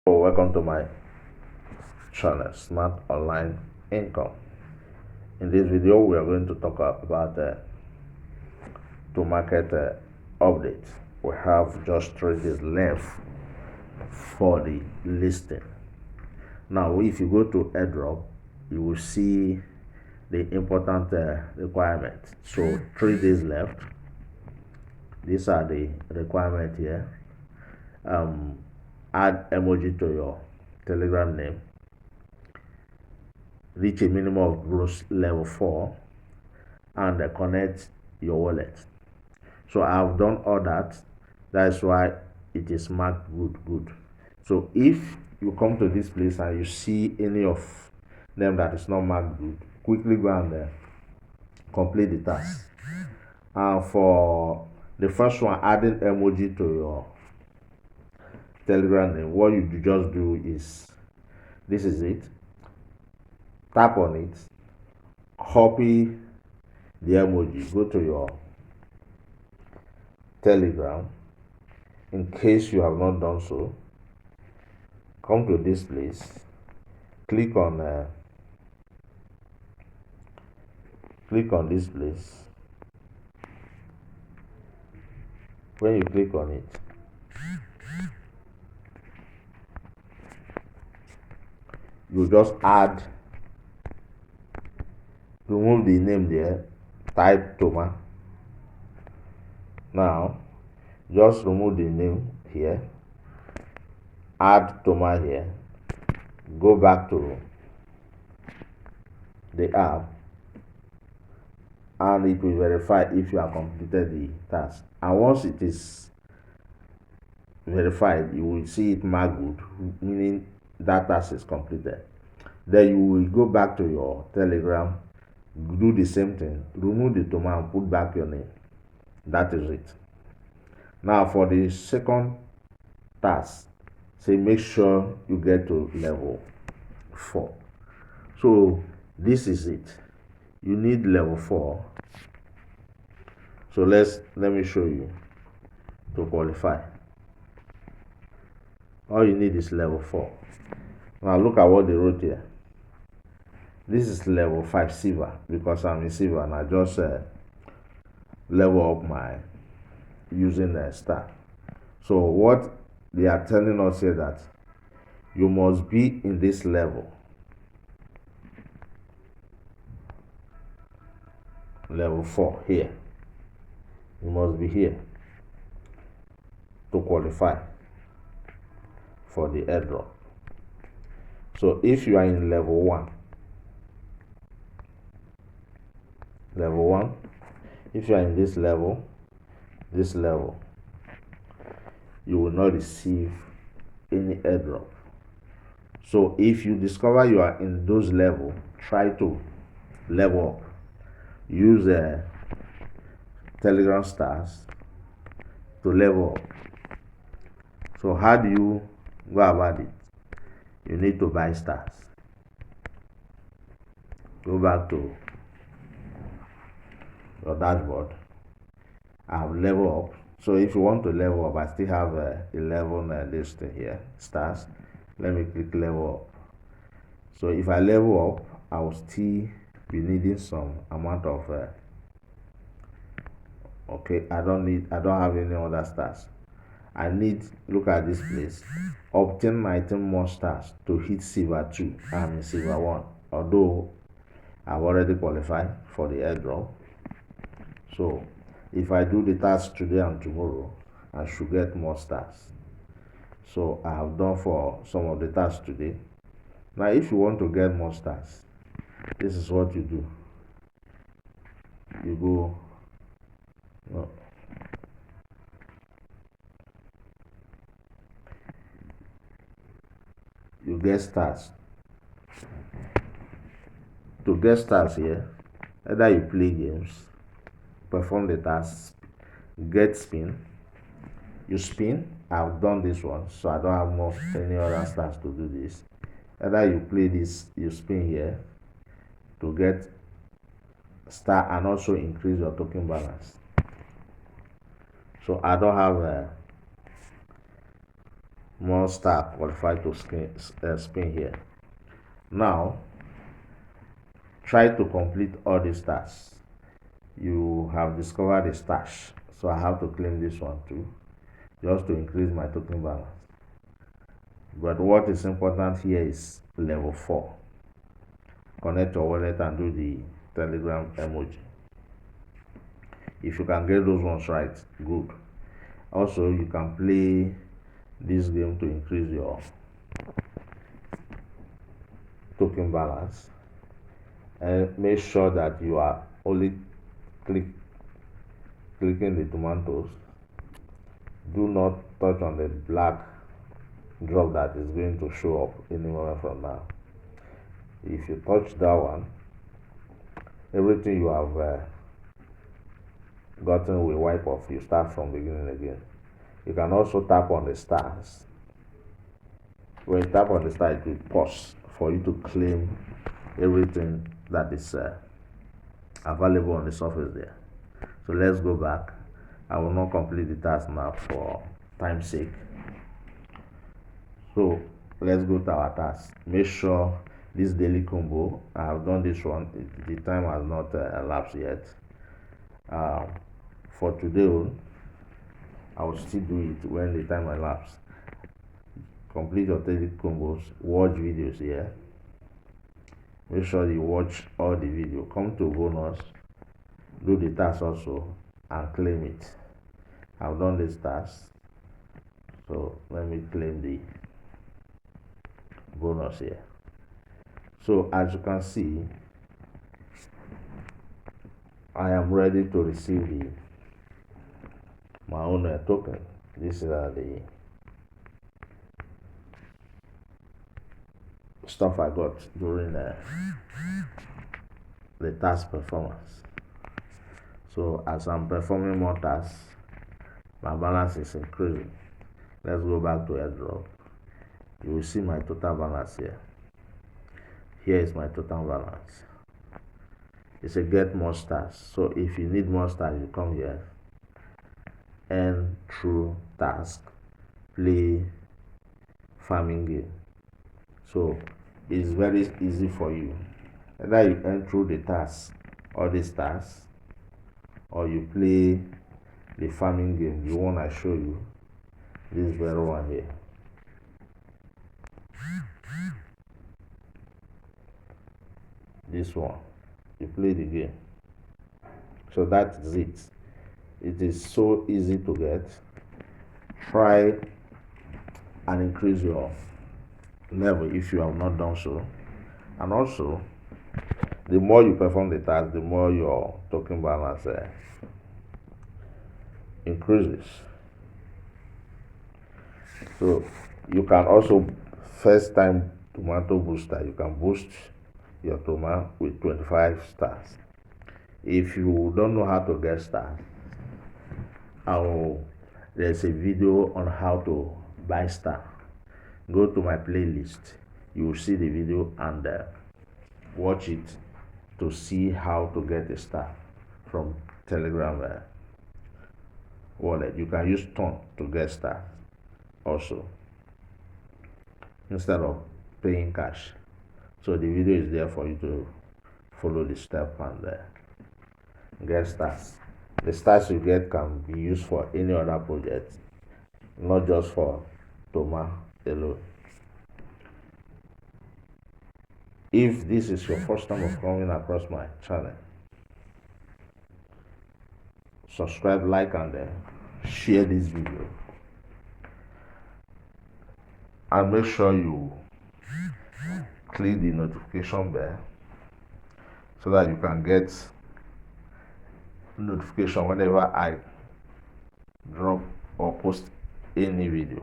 Welcome to my channel, Smart Online Income. In this video, we are going to talk about ToMarket update. We have just 3 days left for the listing. Now, if you go to airdrop, you will see the important requirements. So 3 days left. These are the requirements here. Add emoji to your Telegram name, reach a minimum of gross level 4, and connect your wallet. So I've done all that. That's why it is marked good. So if you come to this place and you see any of them that is not marked good, quickly go and complete the task. And for the first one, adding emoji to your Telegram name, what you just do is, this is it, tap on it, copy the emoji, go to your Telegram. In case you have not done so, come to this place, click on this place. When you click on it, you just remove the name there, type Toma. Now just remove the name here, add Toma here, go back to the app, and it will verify if you have completed the task. And once it is verified, you will see it marked good, meaning that task is completed. Then you will go back to your Telegram, do the same thing, remove the Toma and put back your name. That is it. Now for the second task, say make sure you get to level 4. So this is it. You need level 4. So let me show you. To qualify, all you need is level 4. Now look at what they wrote here. This is level 5 silver, because I'm in silver and I just level up my using a star. So what they are telling us here, that you must be in this level 4 here. You must be here to qualify for the airdrop. So if you are in level 1, if you are in this level, you will not receive any airdrop. So if you discover you are in those levels, try to level up. Use Telegram stars to level up. So how do you go about it? You need to buy stars. Go back to your dashboard. I have level up. So if you want to level up, I still have 11 listing here, stars. Let me click level up. So if I level up, I will still be needing some amount of okay, I don't have any other stars. I need, look at this place, obtain 19 more stars to hit silver 2. I'm in silver 1, although I've already qualified for the airdrop. So if I do the task today and tomorrow, I should get more stars. So I have done for some of the tasks today. Now if you want to get more stars, this is what you do. You go, no, you get stars. To get stars here, either you play games, perform the tasks, get spin, you spin. I've done this one, so I don't have more any other stars to do this. Either you play this, you spin here to get star and also increase your token balance. So I don't have more star qualified to spin here. Now try to complete all these tasks. You have discovered a stash, so I have to claim this one too, just to increase my token balance. But what is important here is level 4. Connect your wallet and do the Telegram emoji. If you can get those ones right, good. Also, you can play this game to increase your token balance, and make sure that you are only clicking the tomatoes. Do not touch on the black drop that is going to show up any moment from now. If you touch that one, everything you have gotten will wipe off. You start from beginning again. You can also tap on the stars. When you tap on the star, it will pause for you to claim everything that is available on the surface there. So let's go back. I will not complete the task now for time's sake. So let's go to our task. Make sure this daily combo, I have done this one, the time has not elapsed yet. For today, I will still do it when the time elapses. Complete your daily combos, watch videos here. Make sure you watch all the video. Come to bonus, do the task also, and claim it. I've done this task, so let me claim the bonus here. So as you can see, I am ready to receive my own token. These are the stuff I got during the task performance. So as I'm performing more tasks, my balance is increasing. Let's go back to airdrop. You will see my total balance here. Here is my total balance. It's a get more stars. So if you need more stars, you come here and through task, play farming game. So it's very easy for you. Either you earn through the task, all these tasks, or you play the farming game, the one I show you, this very one here. This one, you play the game. So that is it. It is so easy to get. Try and increase your level if you have not done so. And also, the more you perform the task, the more your token balance increases. So you can also first time tomato booster, you can boost your tomato with 25 stars. If you don't know how to get stars, there's a video on how to buy star. Go to my playlist, you will see the video and watch it to see how to get a star from Telegram wallet. You can use Ton to get star also instead of paying cash. So the video is there for you to follow the step and get stars. The stars you get can be used for any other project, not just for Toma alone. If this is your first time of coming across my channel, subscribe, like, and share this video. And make sure you click the notification bell so that you can get notification whenever I drop or post any video.